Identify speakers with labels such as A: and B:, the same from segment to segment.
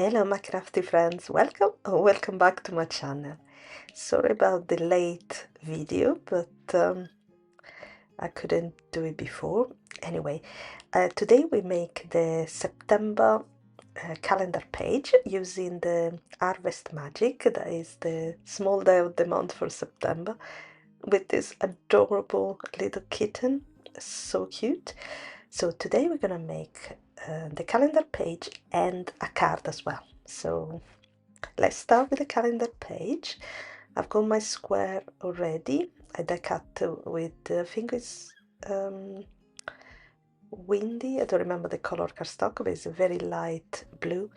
A: Hello my crafty friends, welcome back to my channel. Sorry about the late video, but I couldn't do it before. Anyway, today we make the September calendar page using the Harvest Magic, that is the small day of the month for September, with this adorable little kitten, so cute. So today we're gonna make the calendar page and a card as well. So let's start with the calendar page. I've got my square already. I die cut with, I think it's windy. I don't remember the color cardstock, but it's a very light blue.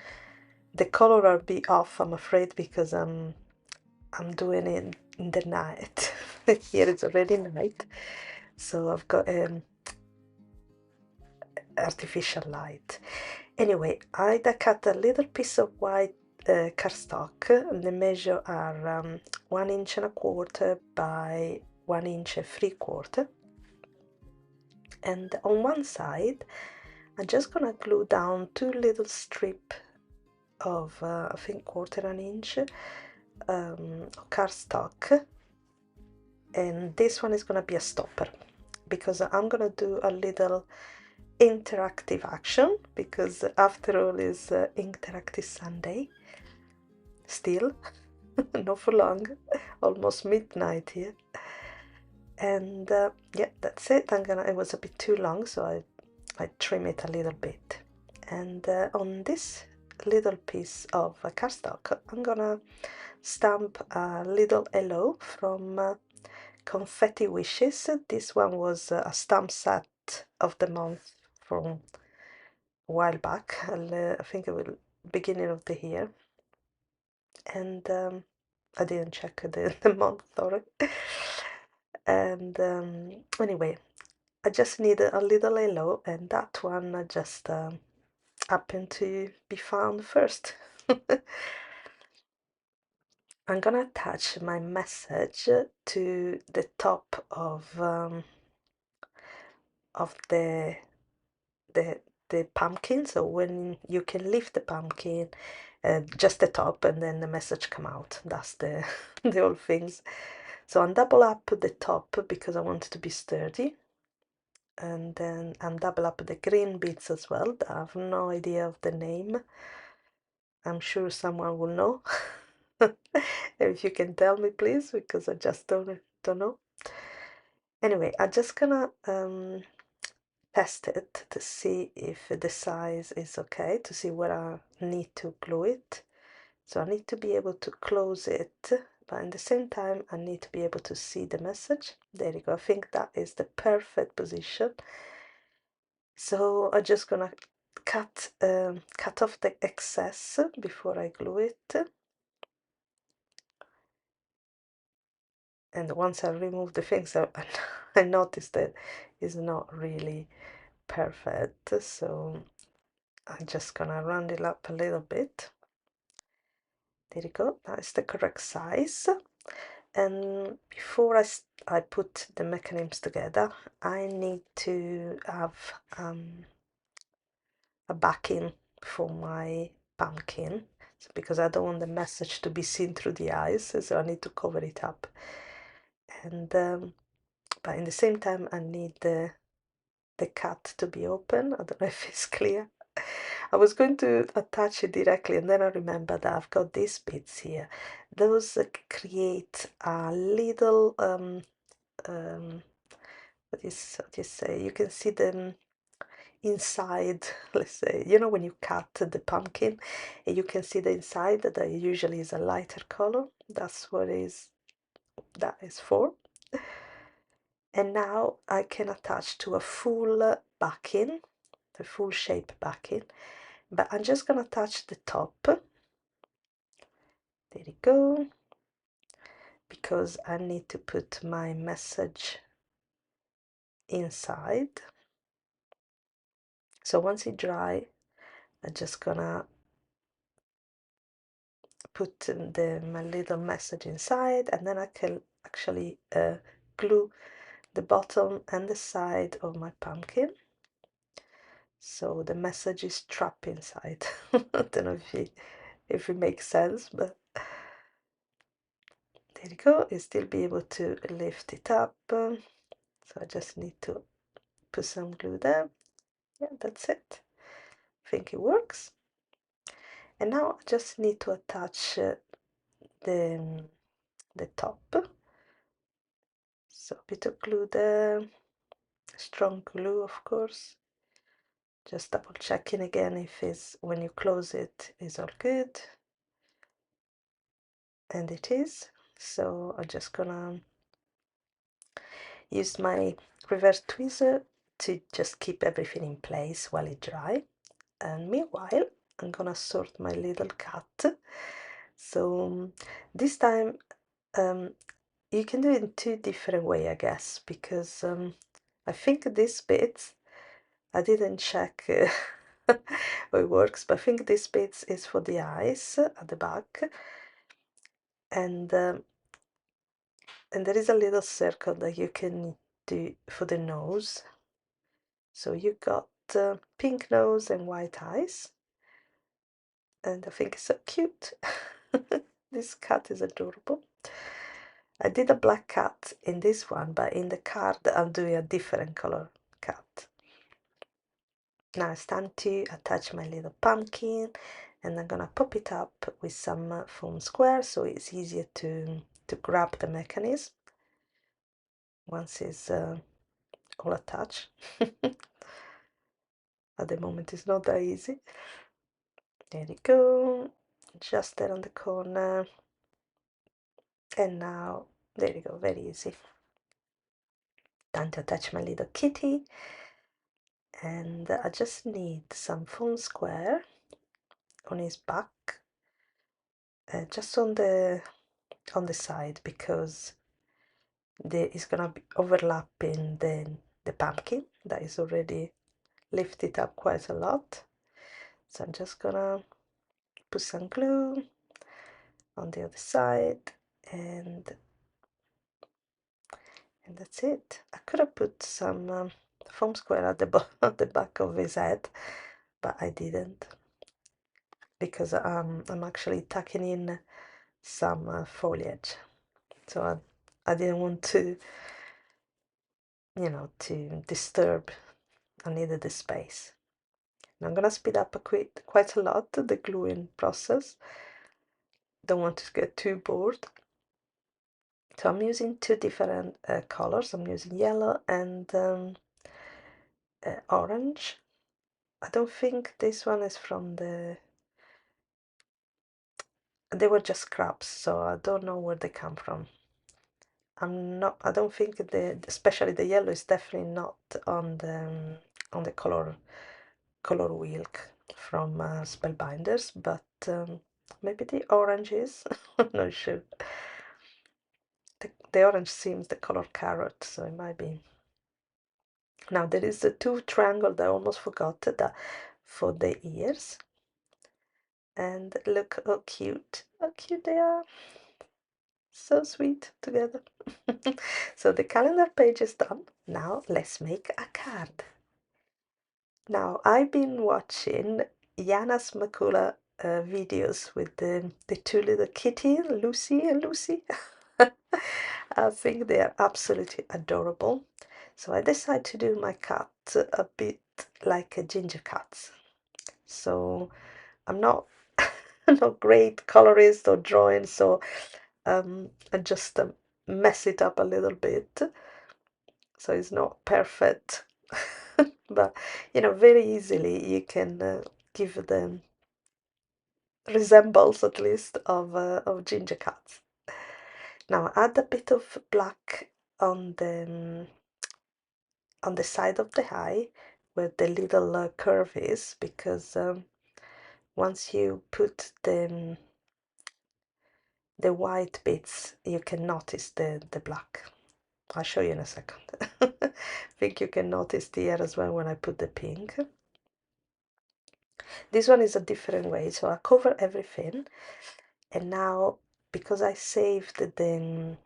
A: The color will be off, I'm afraid, because I'm doing it in the night. Here it's already night, so I've got artificial light. Anyway, I cut a little piece of white cardstock, and the measure are 1.25 inches by 1.75 inches, and on one side I'm just gonna glue down two little strips of I think 1/4 inch cardstock, and this one is gonna be a stopper because I'm gonna do a little interactive action, because after all is interactive Sunday still. Not for long, almost midnight here. And yeah, that's it. It was a bit too long, so I trim it a little bit. And on this little piece of cardstock I'm gonna stamp a little hello from Confetti Wishes. This one was a stamp set of the month from a while back. I think it was beginning of the year, and I didn't check the month, sorry. And anyway, I just need a little hello, and that one I just happened to be found first. I'm gonna attach my message to the top of the the pumpkin, so when you can lift the pumpkin, just the top, and then the message come out. That's the the whole things. So I'm double up the top because I want it to be sturdy, and then I'm double up the green bits as well. I have no idea of the name. I'm sure someone will know. If you can tell me, please, because I just don't know. Anyway, I'm just gonna test it to see if the size is okay, to see where I need to glue it. So I need to be able to close it, but at the same time I need to be able to see the message. There you go. I think that is the perfect position. So I'm just gonna cut off the excess before I glue it. And once I remove the things, I noticed that it's not really perfect, so I'm just gonna round it up a little bit. There you go, that's the correct size. And before I put the mechanisms together, I need to have a backing for my pumpkin, because I don't want the message to be seen through the eyes, so I need to cover it up. And but in the same time I need the cut to be open. I don't know if it's clear. I was going to attach it directly, and then I remembered that I've got these bits here. Those create a little what do you say? You can see them inside. Let's say, you know, when you cut the pumpkin, and you can see the inside that usually is a lighter color. That's what that is for. And now I can attach to a full backing, the full shape backing, but I'm just gonna attach the top. There you go, because I need to put my message inside. So once it dry, I'm just gonna put my little message inside, and then I can actually glue the bottom and the side of my pumpkin. so the message is trapped inside. I don't know if it makes sense, but there you go. You still be able to lift it up. So I just need to put some glue there. Yeah, that's it. I think it works. And now I just need to attach the top. So a bit of glue there, strong glue of course. Just double checking again if it's, when you close it, is all good. And it is. So I'm just gonna use my reverse tweezer to just keep everything in place while it dries. And meanwhile, I'm gonna sort my little cat. So this time you can do it in two different ways, I guess, because I think this bit, I didn't check how it works, but I think this bit is for the eyes at the back, and there is a little circle that you can do for the nose. So you got pink nose and white eyes, and I think it's so cute. This cat is adorable. I did a black cat in this one, but in the card I'm doing a different color cat. Now it's time to attach my little pumpkin, and I'm gonna pop it up with some foam square so it's easier to grab the mechanism once it's all attached. At the moment it's not that easy. There you go, just there on the corner, and now there you go, very easy. Time to attach my little kitty, and I just need some foam square on his back, just on the side, because there is gonna be overlapping the pumpkin that is already lifted up quite a lot. So I'm just gonna put some glue on the other side, and that's it. I could have put some foam square at the at the back of his head, but I didn't, because I'm actually tucking in some foliage, so I didn't want to, you know, to disturb. I needed the space. And I'm gonna speed up quite a lot the gluing process. Don't want to get too bored. So I'm using two different colors. I'm using yellow and orange. I don't think this one is from the... They were just scraps, so I don't know where they come from. I don't think especially the yellow is definitely not on the color wheel from Spellbinders, but maybe the orange is. I'm not sure. The orange seems the color carrot, so it might be. Now there is the two triangles that I almost forgot that for the ears. And look how cute they are. So sweet together. So the calendar page is done. Now let's make a card. Now I've been watching Yana's Makula videos with the two little kitties, Lucy and Lucy. I think they are absolutely adorable. So I decided to do my cat a bit like a ginger cat. So I'm not not great colorist or drawing, so I just mess it up a little bit. So it's not perfect, but you know, very easily you can give them resembles at least of ginger cats. Now add a bit of black on the side of the eye where the little curve is, because once you put the white bits you can notice the black. I'll show you in a second. I think you can notice the ear as well when I put the pink. This one is a different way, so I cover everything, and now because I saved the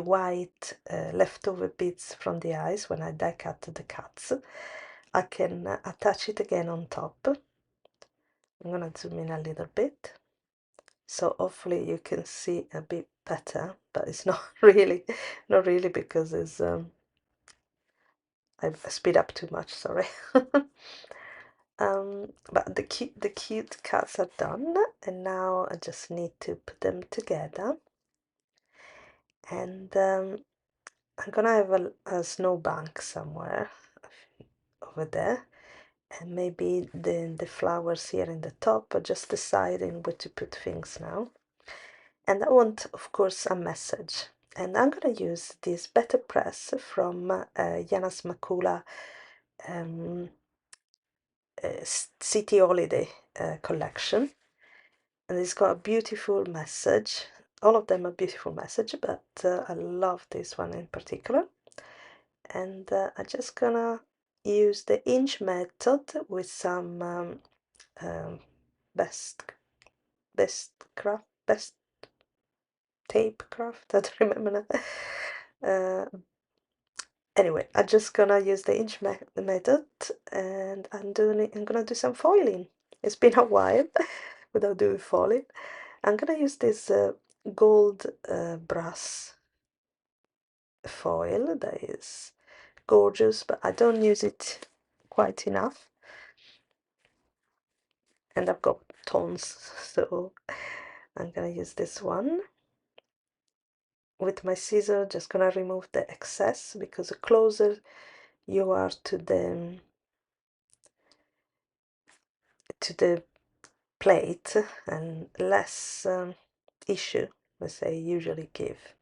A: white leftover bits from the eyes when I die cut the cats, I can attach it again on top. I'm gonna zoom in a little bit, so hopefully you can see a bit better, but it's not really, not really, because it's I've speed up too much, sorry. But the cute cats are done, and now I just need to put them together. And I'm gonna have a snowbank somewhere over there, and maybe the flowers here in the top, but just deciding where to put things now. And I want, of course, a message. And I'm gonna use this Better Press from Yana's Makula City Holiday collection. And it's got a beautiful message. All of them are beautiful message, but I love this one in particular. And I'm just gonna use the inch method with some best tape craft. I don't remember now. Anyway, I'm just gonna use the inch method, and I'm gonna do some foiling. It's been a while without doing foiling. I'm gonna use this gold brass foil that is gorgeous, but I don't use it quite enough, and I've got tons, so I'm gonna use this one with my scissor. Just gonna remove the excess, because the closer you are to the plate, and less issue, as I usually give.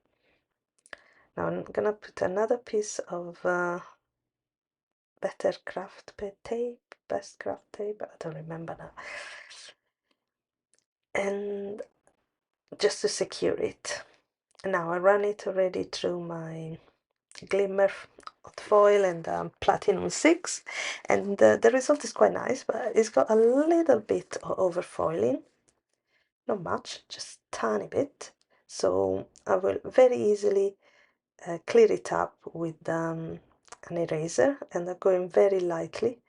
A: Now I'm gonna put another piece of best craft tape, I don't remember now, and just to secure it. Now I run it already through my glimmer hot foil and platinum 6, and the result is quite nice, but it's got a little bit of overfoiling, not much, just tiny bit, so I will very easily clear it up with an eraser, and I'm going very lightly.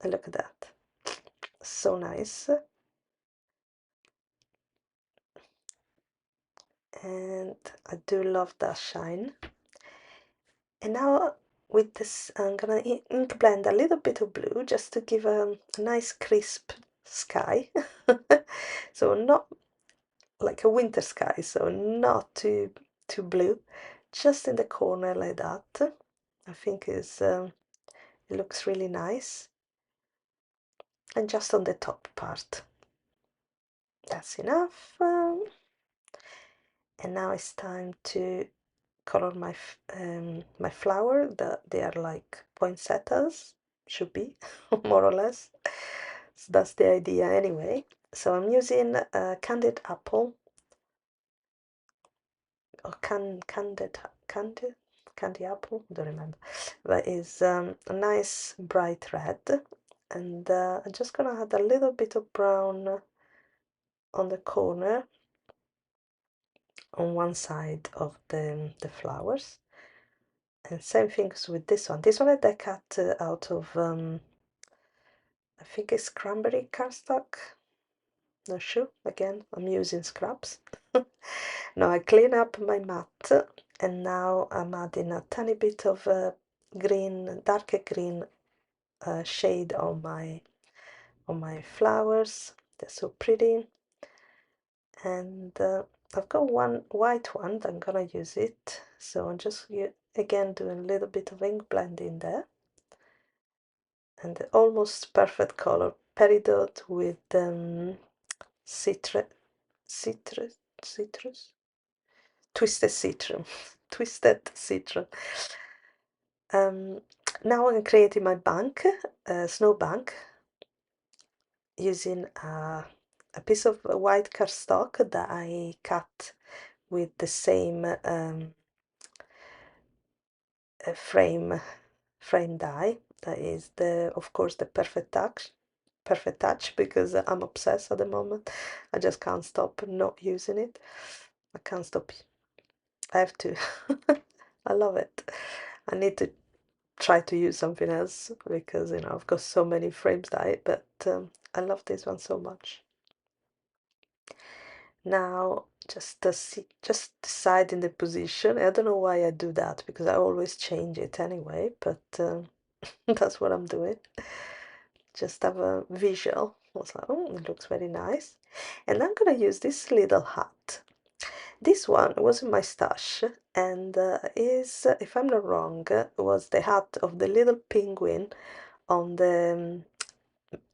A: And look at that, so nice. And I do love that shine. And now with this, I'm gonna ink blend a little bit of blue, just to give a nice crisp sky. So not like a winter sky, so not too blue, just in the corner like that. I think it looks really nice. And just on the top part, that's enough. And now it's time to color my flower. They are like poinsettias, should be, more or less. So that's the idea anyway. So I'm using candied apple, or candy apple, don't remember, but it's a nice bright red. And I'm just gonna add a little bit of brown on the corner, on one side of the flowers. And same things with this one. This one I cut out of I think it's cranberry cardstock, not sure, again I'm using scraps. Now I clean up my mat, and now I'm adding a tiny bit of green, darker green shade on my flowers. They're so pretty. And I've got one white one that I'm gonna use it, so I'm just again doing a little bit of ink blending there. And the almost perfect color peridot with citrus twisted citron twisted citron. Now I'm creating my bank, snow bank, using a piece of white cardstock that I cut with the same frame die. That is of course the perfect touch, because I'm obsessed at the moment. I just can't stop not using it. I can't stop. I have to. I love it. I need to try to use something else because I've got so many frames that but I love this one so much. Now just deciding the position. I don't know why I do that because I always change it anyway, but that's what I'm doing. Just have a visual. I was like, oh, it looks very nice. And I'm gonna use this little hat. This one was in my stash and is, if I'm not wrong, was the hat of the little penguin on the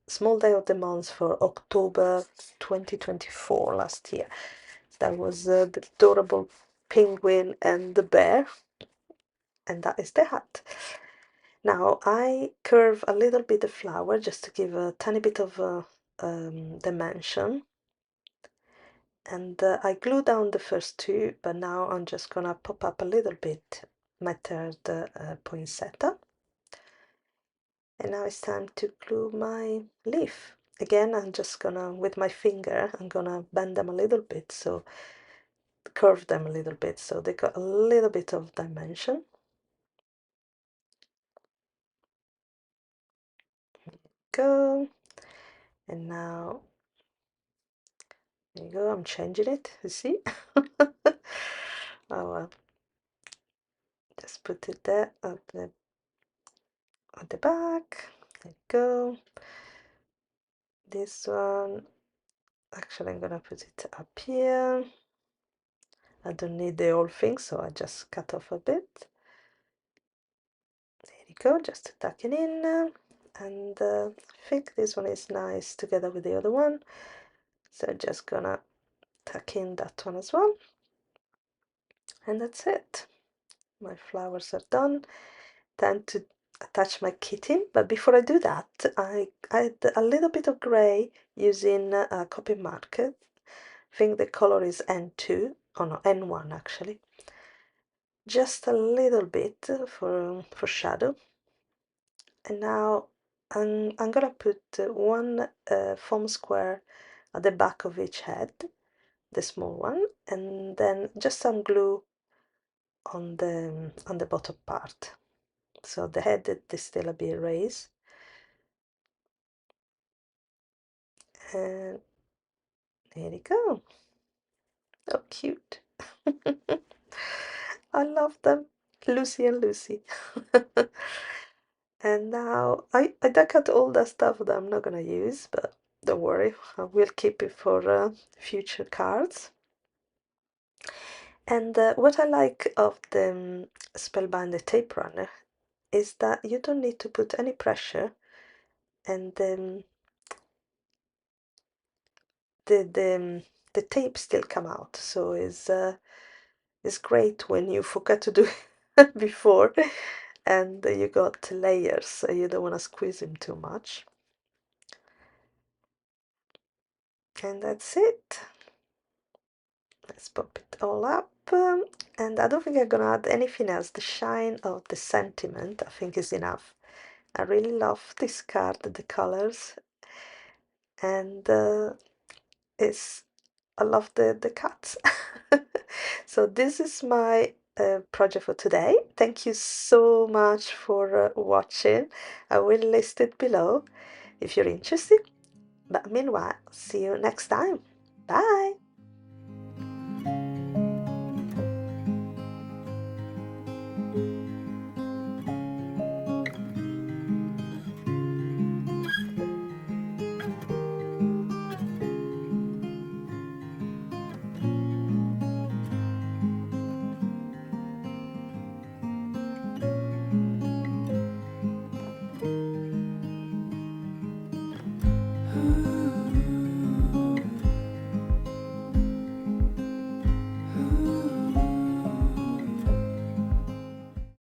A: small day of the month for October 2024 last year. That was the adorable penguin and the bear, and that is the hat. Now I curve a little bit the flower just to give a tiny bit of dimension, and I glue down the first two, but now I'm just gonna pop up a little bit my third poinsettia. And now it's time to glue my leaf. Again, I'm just gonna, with my finger, I'm gonna bend them a little bit, so curve them a little bit, so they got a little bit of dimension. Go. And now, there you go, I'm changing it, you see? Oh well. Just put it there at the back. There you go. This one, actually I'm gonna put it up here. I don't need the whole thing, so I just cut off a bit. There you go, just to tuck it in. And I think this one is nice together with the other one. So just gonna tuck in that one as well. And that's it. My flowers are done. Time to attach my kitten, but before I do that, I add a little bit of grey using a copy marker. I think the color is N2, oh no, N1 actually. Just a little bit for shadow. And now I'm gonna put one foam square at the back of each head, the small one, and then just some glue on the bottom part. So the head is still a bit raised. And there you go. Oh, cute. I love them. Lucy and Lucy. And now I dug out all the stuff that I'm not gonna use, but don't worry, I will keep it for future cards. And what I like of the Spellbinder tape runner is that you don't need to put any pressure, and the tape still come out. So it's great when you forget to do it before, and you got layers, so you don't want to squeeze them too much. And that's it. Let's pop it all up. And I don't think I'm gonna add anything else. The shine of the sentiment, I think, is enough. I really love this card, the colors, and it's I love the cats. So this is my project for today. Thank you so much for watching. I will list it below if you're interested. But meanwhile, see you next time. Bye!